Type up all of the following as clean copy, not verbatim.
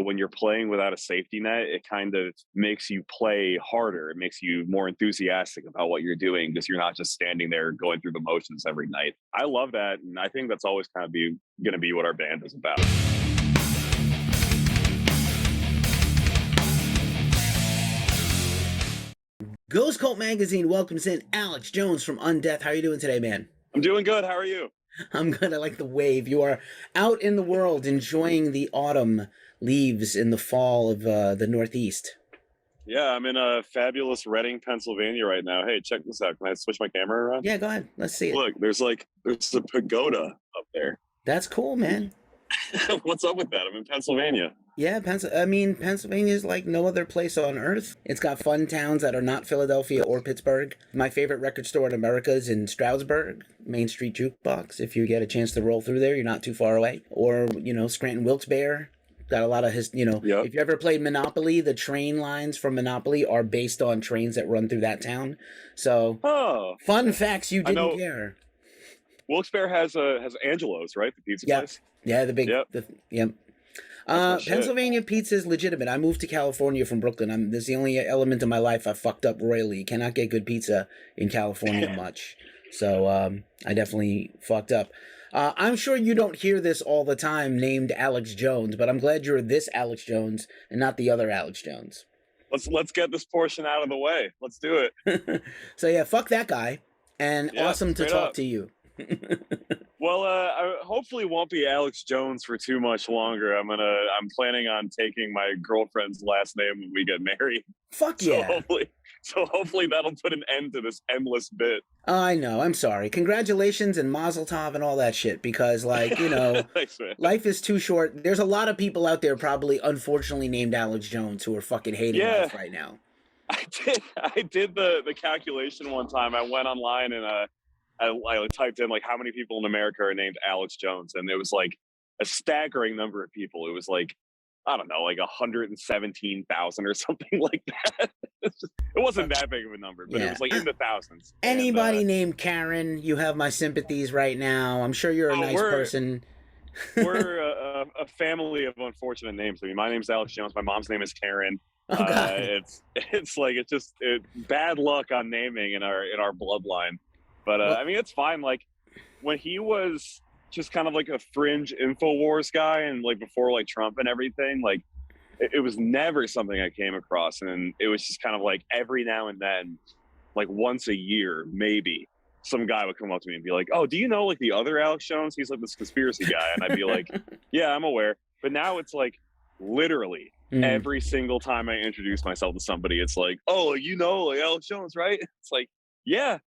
when you're playing without a safety net, it kind of makes you play harder. It makes you more enthusiastic about what you're doing because you're not just standing there going through the motions every night. I love that, and I think that's always kind of going to be what our band is about. Ghost Cult Magazine welcomes in Alex Jones from Undeath. How are you doing today, man? I'm doing good. How are you? I'm good. I like the wave. You are out in the world enjoying the autumn leaves in the fall of the Northeast. Yeah, I'm in a fabulous Reading, Pennsylvania right now. Hey, check this out. Can I switch my camera around? Yeah, go ahead. Let's see it. Look, there's a pagoda up there. That's cool, man. What's up with that? I'm in Pennsylvania. Yeah, Pennsylvania is like no other place on earth. It's got fun towns that are not Philadelphia or Pittsburgh. My favorite record store in America is in Stroudsburg, Main Street Jukebox. If you get a chance to roll through there, you're not too far away. Or, Scranton Wilkes-Barre. Got a lot of his, Yep. If you ever played Monopoly, the train lines from Monopoly are based on trains that run through that town. So, fun facts you didn't care. Wilkes-Barre has Angelo's, right? The pizza place? Yeah, the big, yep. Pennsylvania pizza is legitimate. I moved to California from Brooklyn. This is the only element of my life I fucked up royally. You cannot get good pizza in California much. So I definitely fucked up. I'm sure you don't hear this all the time named Alex Jones, but I'm glad you're this Alex Jones and not the other Alex Jones. Let's get this portion out of the way. Let's do it. So yeah, fuck that guy. And awesome to talk to you. Well, I hopefully won't be Alex Jones for too much longer. I'm planning on taking my girlfriend's last name when we get married. Fuck yeah. So hopefully that'll put an end to this endless bit. I know. I'm sorry. Congratulations and Mazel Tov and all that shit because, Thanks, man. Life is too short. There's a lot of people out there probably unfortunately named Alex Jones who are fucking hating life right now. I did the calculation one time. I went online and I typed in how many people in America are named Alex Jones, and it was a staggering number of people. It was I don't know, 117,000 or something like that. It wasn't that big of a number, but it was in the thousands. Anybody named Karen, you have my sympathies right now. I'm sure you're a nice person. We're a family of unfortunate names. I mean, my name's Alex Jones. My mom's name is Karen. Oh, God. It's bad luck on naming in our bloodline. But it's fine. When he was just kind of a fringe InfoWars guy and before Trump and everything, it was never something I came across. And it was just kind of every now and then, once a year, maybe some guy would come up to me and be like, "Oh, do you know the other Alex Jones? He's this conspiracy guy." And I'd be like, "Yeah, I'm aware." But now it's literally every single time I introduce myself to somebody, it's "Oh, Alex Jones, right?" It's yeah.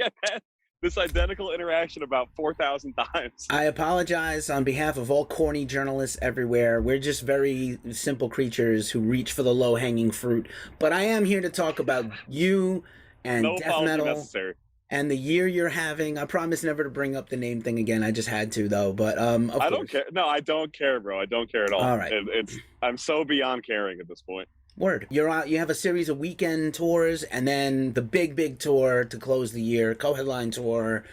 I've had this identical interaction about 4,000 times. I apologize on behalf of all corny journalists everywhere. We're just very simple creatures who reach for the low-hanging fruit. But I am here to talk about you and death metal necessary. And the year you're having. I promise never to bring up the name thing again. I just had to, though. But I don't care. No, I don't care, bro. I don't care at all. All right. I'm so beyond caring at this point. Word. You're out. You have a series of weekend tours, and then the big tour to close the year, co-headline tour.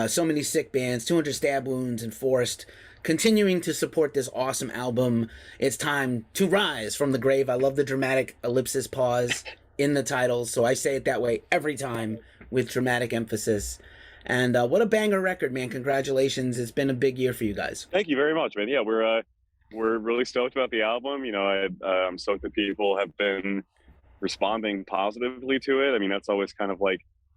So many sick bands, 200 stab wounds enforced. Continuing to support this awesome album. It's time to rise from the grave. I love the dramatic ellipsis pause in the title, so I say it that way every time with dramatic emphasis. And what a banger record, man! Congratulations. It's been a big year for you guys. Thank you very much, man. Yeah, we're really stoked about the album. I'm stoked that people have been responding positively to it. I mean, that's always kind of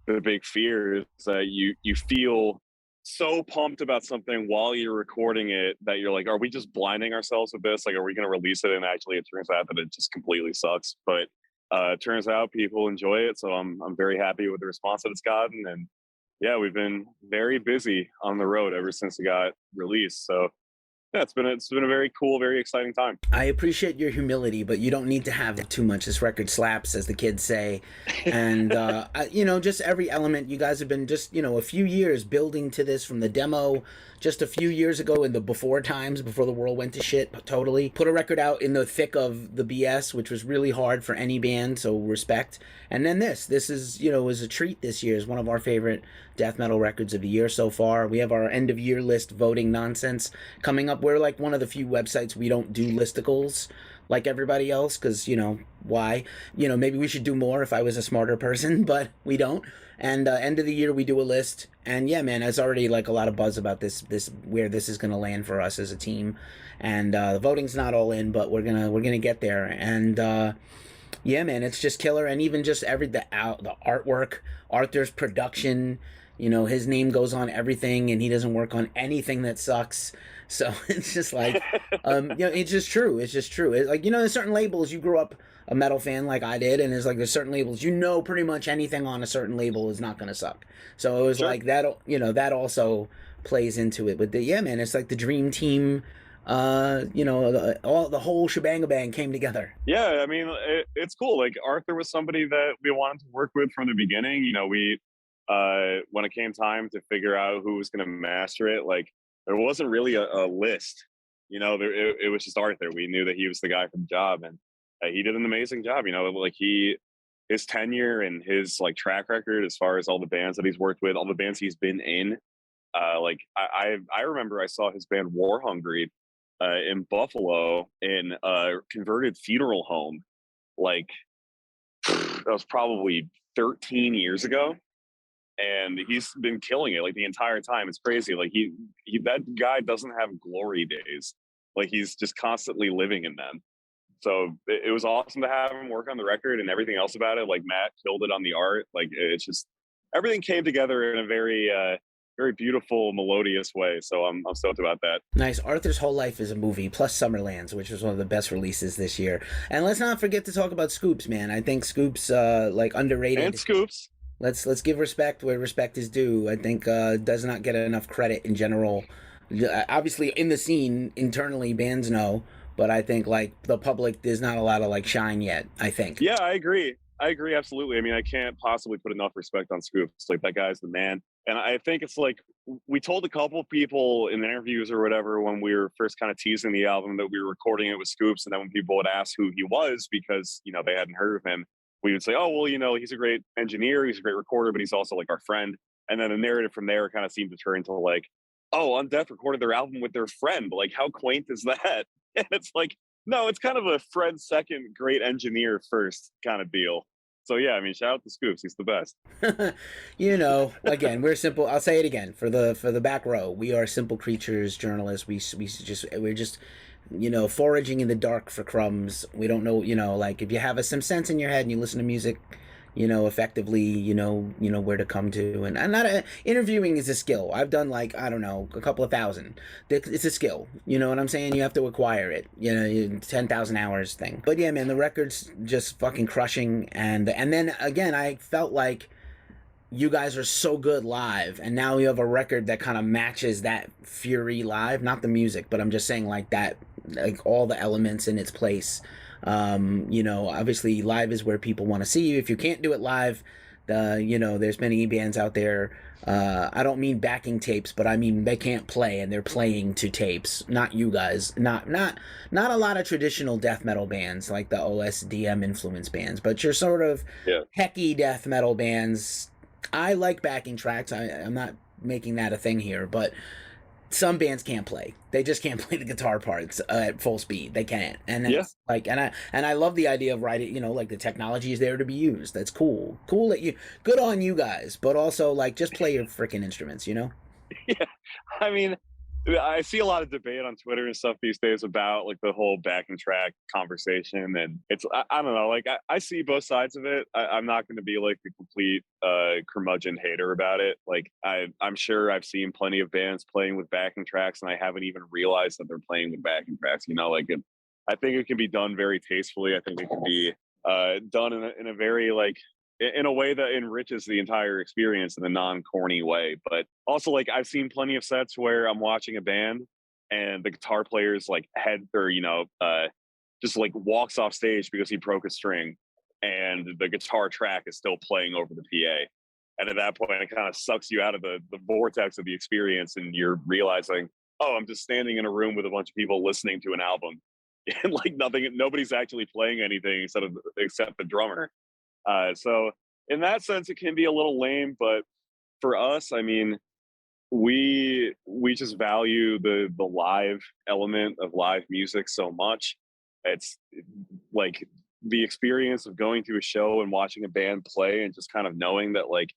the big fear is that you feel so pumped about something while you're recording it that you're are we just blinding ourselves with this? Are we going to release it? And actually, it turns out that it just completely sucks. But it turns out people enjoy it. So I'm very happy with the response that it's gotten. And yeah, we've been very busy on the road ever since it got released. So yeah, it's been a very cool, very exciting time. I appreciate your humility, but you don't need to have it too much. This record slaps, as the kids say. And, just every element. You guys have been just, a few years building to this from the demo just a few years ago in the before times, before the world went to shit totally. Put a record out in the thick of the BS, which was really hard for any band, so respect. And then this is, was a treat this year. Is one of our favorite death metal records of the year so far. We have our end of year list voting nonsense coming up we're like one of the few websites we don't do listicles like everybody else, because why? Maybe we should do more if I was a smarter person, but we don't. And end of the year we do a list, and yeah, man, there's already like a lot of buzz about this where this is gonna land for us as a team, and the voting's not all in, but we're gonna get there, and yeah, man, it's just killer, and even just the artwork, Arthur's production. His name goes on everything, and he doesn't work on anything that sucks. So it's just like, it's just true. It's just true. It's like, there's certain labels. You grew up a metal fan like I did, and there's certain labels. Pretty much anything on a certain label is not gonna suck. So it was Sure. like that. That also plays into it. But yeah, man, it's like the dream team. The whole shebang came together. Yeah, I mean, it's cool. Like Arthur was somebody that we wanted to work with from the beginning. We when it came time to figure out who was going to master it, like there wasn't really a list. It was just Arthur. We knew that he was the guy for the job, and he did an amazing job. Like his tenure and his like track record as far as all the bands that he's worked with, all the bands he's been in. Like I remember I saw his band War Hungry in Buffalo in a converted funeral home. Like that was probably 13 years ago, and he's been killing it like the entire time. It's crazy. Like he that guy doesn't have glory days. Like he's just constantly living in them. So it was awesome to have him work on the record and everything else about it. Like Matt killed it on the art. Like it's just everything came together in a very very beautiful, melodious way. So I'm stoked about that. Nice. Arthur's whole life is a movie, plus Summerlands, which was one of the best releases this year. And let's not forget to talk about Scoops, man. I think Scoops underrated. And Scoops. Let's give respect where respect is due. I think does not get enough credit in general. Obviously, in the scene internally, bands know, but I think like the public, there's not a lot of like shine yet. I think. Yeah, I agree. Absolutely. I mean, I can't possibly put enough respect on Scoops. Like that guy's the man. And I think it's like we told a couple people in interviews or whatever when we were first kind of teasing the album that we were recording it with Scoops, and then when people would ask who he was because they hadn't heard of him, we would say, oh well, he's a great engineer, he's a great recorder, but he's also like our friend. And then the narrative from there kind of seemed to turn into like, oh, Undeath recorded their album with their friend. Like how quaint is that? And it's like, no, it's kind of a friend second, great engineer first kind of deal. So yeah, I mean, shout out to Scoops. He's the best. Again, we're simple. I'll say it again for the back row. We are simple creatures, journalists. We're just foraging in the dark for crumbs. We don't know. Like if you have some sense in your head and you listen to music, effectively, where to come to. And interviewing is a skill. I've done like, I don't know, a couple of thousand. It's a skill. You know what I'm saying? You have to acquire it. 10,000 hours thing. But yeah, man, the record's just fucking crushing. And then again, I felt like you guys are so good live, and now you have a record that kind of matches that fury live. Not the music, but I'm just saying like that, like all the elements in its place. Obviously live is where people want to see you. If you can't do it live, there's many bands out there. I don't mean backing tapes, but I mean they can't play and they're playing to tapes. Not you guys. Not a lot of traditional death metal bands like the OSDM influence bands, but you're sort of hecky death metal bands. I like backing tracks. I'm not making that a thing here, but some bands can't play. They just can't play the guitar parts at full speed. They can't. And it's like, and I love the idea of writing, like the technology is there to be used. That's cool. Cool that good on you guys, but also like just play your freaking instruments, Yeah. I mean, I see a lot of debate on Twitter and stuff these days about like the whole backing track conversation, and it's I don't know, like I see both sides of it. I'm not going to be like the complete curmudgeon hater about it. Like I'm sure I've seen plenty of bands playing with backing tracks, and I haven't even realized that they're playing with backing tracks. Like I think it can be done very tastefully. I think it can be done in a very like in a way that enriches the entire experience in a non-corny way. But also, like, I've seen plenty of sets where I'm watching a band and the guitar player's like head or just like walks off stage because he broke a string, and the guitar track is still playing over the PA. And at that point, it kind of sucks you out of the vortex of the experience, and you're realizing, oh, I'm just standing in a room with a bunch of people listening to an album, and like nobody's actually playing anything except the drummer. So in that sense, it can be a little lame, but for us, I mean, we just value the live element of live music so much. It's like the experience of going to a show and watching a band play and just kind of knowing that like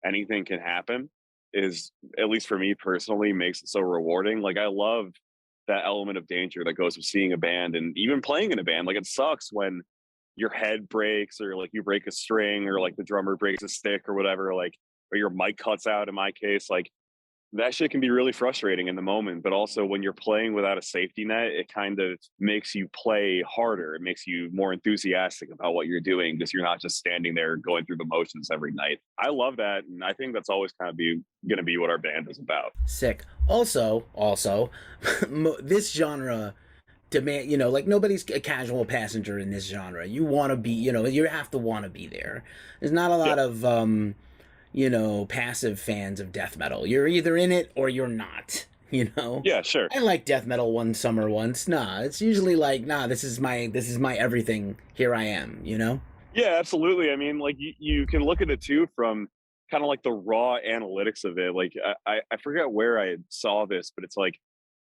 anything can happen is, at least for me personally, makes it so rewarding. Like I love that element of danger that goes with seeing a band and even playing in a band. Like it sucks when your head breaks or like you break a string or like the drummer breaks a stick or whatever, like, or your mic cuts out in my case. Like that shit can be really frustrating in the moment, but also when you're playing without a safety net, it kind of makes you play harder. It makes you more enthusiastic about what you're doing because you're not just standing there going through the motions every night. I love that, and I think that's always kind of going to be what our band is about. Sick. Also, this genre demand, like nobody's a casual passenger in this genre. You want to be, you have to want to be there. There's not a lot of passive fans of death metal. You're either in it or you're not, Yeah, sure. I like death metal one summer once. Nah, it's usually like, nah, this is my everything. Here I am, Yeah, absolutely. I mean, like you can look at it too from kind of like the raw analytics of it. Like I forget where I saw this, but it's like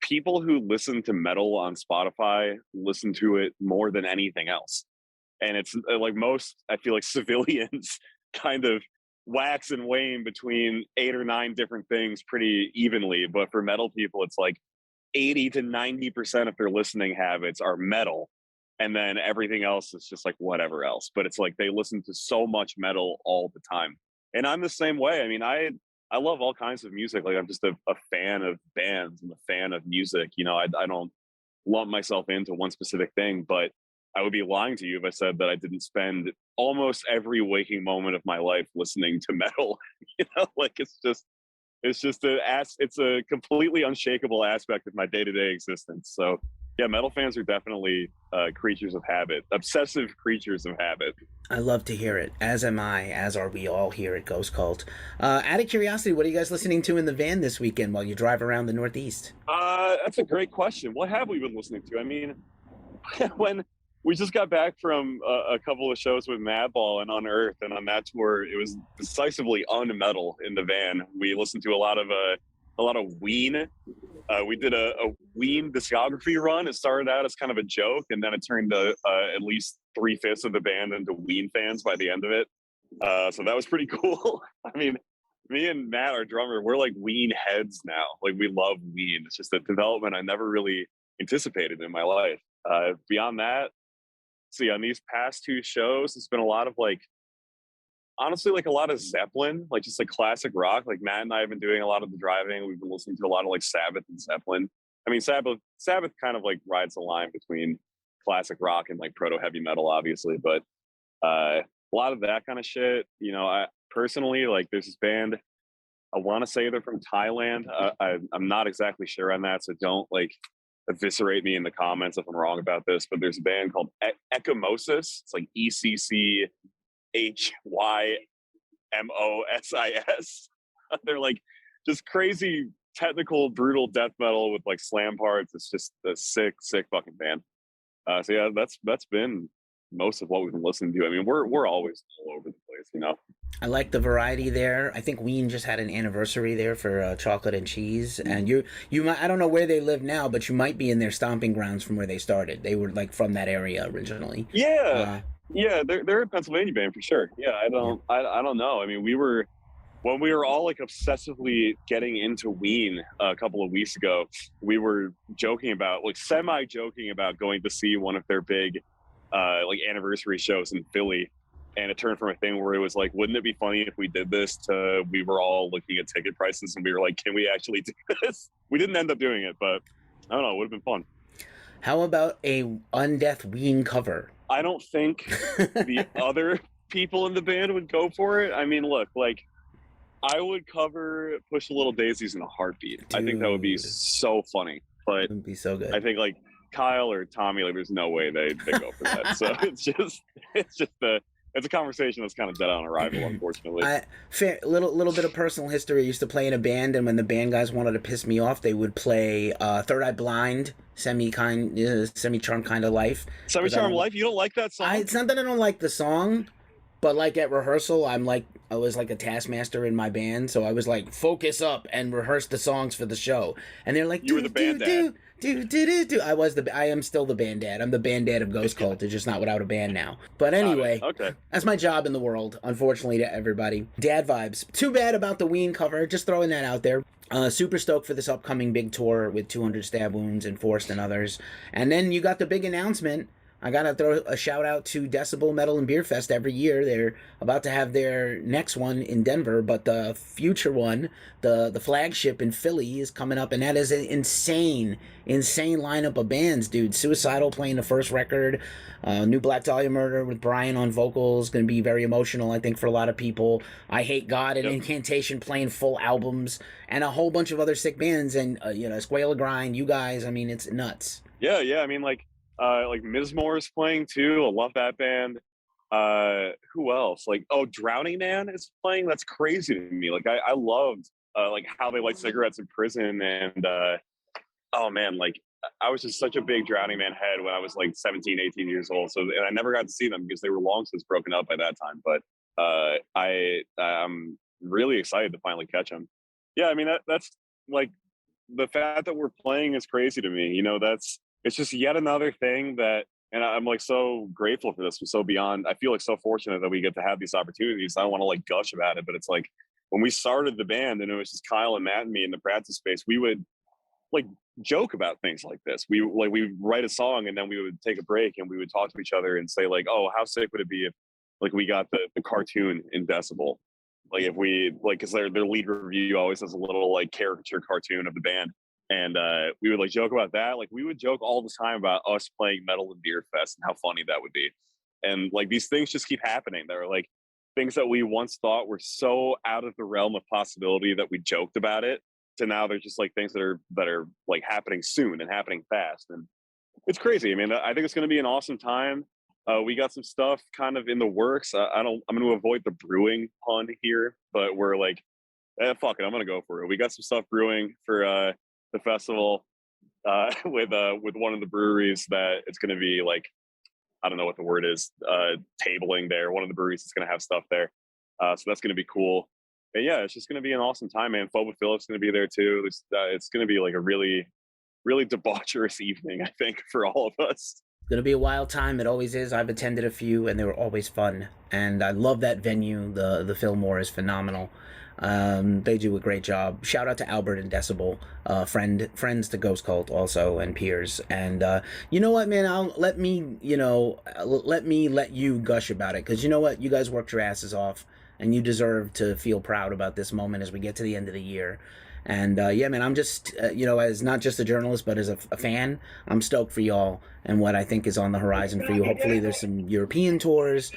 people who listen to metal on Spotify listen to it more than anything else. And it's like most, I feel like civilians kind of wax and wane between 8 or 9 different things pretty evenly. But for metal people, it's like 80 to 90% of their listening habits are metal. And then everything else is just like whatever else. But it's like they listen to so much metal all the time. And I'm the same way. I mean, I love all kinds of music. Like I'm just a fan of bands. I'm a fan of music. I don't lump myself into one specific thing, but I would be lying to you if I said that I didn't spend almost every waking moment of my life listening to metal. Like it's a completely unshakable aspect of my day-to-day existence. So yeah, metal fans are definitely creatures of habit, obsessive creatures of habit. I love to hear it, as am I, as are we all here at Ghost Cult. Out of curiosity, what are you guys listening to in the van this weekend while you drive around the Northeast? That's a great question. What have we been listening to? I mean, when we just got back from a couple of shows with Madball and Unearth, and on that tour, it was decisively unmetal in the van. We listened to a lot of Ween. We did a Ween discography run. It started out as kind of a joke, and then it turned to at least 3/5 of the band into Ween fans by the end of it. So that was pretty cool. I mean, me and Matt, our drummer, we're like Ween heads now. Like we love Ween. It's just a development I never really anticipated in my life. Beyond that, see, on these past 2 shows, it's been a lot of like, honestly, like a lot of Zeppelin, like just like classic rock. Like Matt and I have been doing a lot of the driving. We've been listening to a lot of like Sabbath and Zeppelin. I mean, Sabbath kind of like rides the line between classic rock and like proto heavy metal, obviously, but a lot of that kind of shit. I personally, like, there's this band. I want to say they're from Thailand. I'm not exactly sure on that, so don't like eviscerate me in the comments if I'm wrong about this. But there's a band called Ecchymosis. It's like ECCHYMOSIS. They're like just crazy technical brutal death metal with like slam parts. It's just a sick fucking band. So yeah, that's been most of what we've been listening to. I mean, we're always all over the place. I like the variety there. I think Ween just had an anniversary there for Chocolate and Cheese, and you might, I don't know where they live now, but you might be in their stomping grounds from where they started. They were like from that area originally. Yeah, they're a Pennsylvania band for sure. Yeah, I don't know. I mean, when we were all like obsessively getting into Ween a couple of weeks ago, we were semi-joking about going to see one of their big like anniversary shows in Philly. And it turned from a thing where it was like, wouldn't it be funny if we did this, to we were all looking at ticket prices and we were like, can we actually do this? We didn't end up doing it, but I don't know, it would have been fun. How about a Undeath Ween cover? I don't think the other people in the band would go for it. I mean, look, like, I would cover Push a Little Daisies in a heartbeat. Dude. I think that would be so funny. But it would be so good. I think like Kyle or Tommy, like, there's no way they go for that. So it's a conversation that's kind of dead on arrival, unfortunately. Little bit of personal history. I used to play in a band, and when the band guys wanted to piss me off, they would play Third Eye Blind, Semi-Charmed Kind of Life. Semi-Charmed Life? You don't like that song? It's not that I don't like the song. But like at rehearsal, I was like a taskmaster in my band, so I was like focus up and rehearse the songs for the show. And they're like, You were the band dad. I am still the band dad. I'm the band dad of Ghost Cult. It's just not without a band now. But anyway, okay. That's my job in the world, unfortunately to everybody. Dad vibes. Too bad about the Ween cover. Just throwing that out there. Super stoked for this upcoming big tour with 200 Stab Wounds and Forced and others. And then you got the big announcement. I gotta throw a shout out to Decibel Metal and Beer Fest every year. They're about to have their next one in Denver, but the future one, the flagship in Philly, is coming up, and that is an insane lineup of bands, dude. Suicidal playing the first record, New Black Dahlia Murder with Brian on vocals, gonna be very emotional, I think, for a lot of people. I Hate God and Incantation playing full albums, and a whole bunch of other sick bands, and Squale Grind, you guys. I mean, it's nuts. Yeah. I mean, like Mizmor is playing too. I love that band. Who else? Like, Drowning Man is playing. That's crazy to me. Like, I loved like how they light cigarettes in prison, and oh man, like I was just such a big Drowning Man head when I was like 17, 18 years old. So, and I never got to see them because they were long since broken up by that time. But I'm really excited to finally catch them. Yeah, I mean that's like the fact that we're playing is crazy to me. It's just yet another thing that, and I'm like so grateful for this. I feel like so fortunate that we get to have these opportunities. I don't want to like gush about it, but it's like when we started the band and it was just Kyle and Matt and me in the practice space, we would like joke about things like this. We write a song and then we would take a break and we would talk to each other and say like, oh, how sick would it be if like we got the cartoon in Decibel? Like if we because their lead review always has a little like caricature cartoon of the band. And we would like joke about that. Like we would joke all the time about us playing Metal and Beer Fest and how funny that would be. And like these things just keep happening. They're like things that we once thought were so out of the realm of possibility that we joked about it, to now they're just like things that are like happening soon and happening fast. And it's crazy. I mean, I think it's going to be an awesome time. We got some stuff kind of in the works. I'm going to avoid the brewing pun here, but we're like, fuck it, I'm going to go for it. We got some stuff brewing for the festival with one of the breweries that it's going to be like, I don't know what the word is, tabling there. One of the breweries is going to have stuff there. So that's going to be cool. And yeah, it's just going to be an awesome time, man. Phoba Phillips going to be there too. It's going to be like a really, really debaucherous evening, I think, for all of us. It's going to be a wild time. It always is. I've attended a few and they were always fun. And I love that venue. The Fillmore is phenomenal. They do a great job. Shout out to Albert and Decibel, friends to Ghost Cult also, and peers. And you know what, man? Let me let you gush about it, because you know what, you guys worked your asses off, and you deserve to feel proud about this moment as we get to the end of the year. And yeah, man, I'm just as not just a journalist but as a fan, I'm stoked for y'all and what I think is on the horizon for you. Hopefully there's some European tours.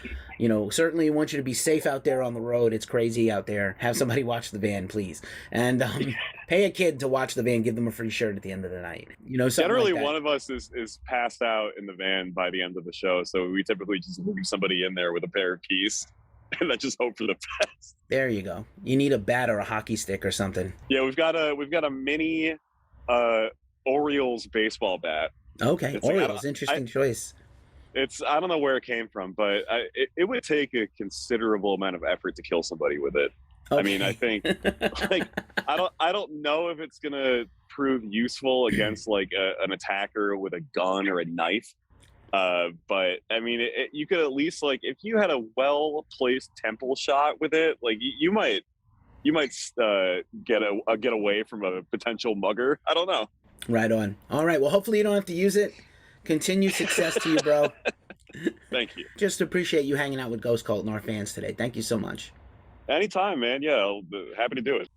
Certainly want you to be safe out there on the road. It's crazy out there. Have somebody watch the van, please. And pay a kid to watch the van. Give them a free shirt at the end of the night. Generally, like one of us is passed out in the van by the end of the show. So we typically just leave somebody in there with a pair of keys. And I just hope for the best. There you go. You need a bat or a hockey stick or something. Yeah, we've got a mini Orioles baseball bat. Okay, Orioles, interesting choice. I don't know where it came from, but it would take a considerable amount of effort to kill somebody with it. Okay. I mean, I think like I don't know if it's gonna prove useful against like an attacker with a gun or a knife. But I mean, you could at least like if you had a well-placed temple shot with it, like you might get away from a potential mugger. I don't know. Right on. All right. Well, hopefully you don't have to use it. Continued success to you, bro. Thank you. Just appreciate you hanging out with Ghost Cult and our fans today. Thank you so much. Anytime, man. Yeah, happy to do it.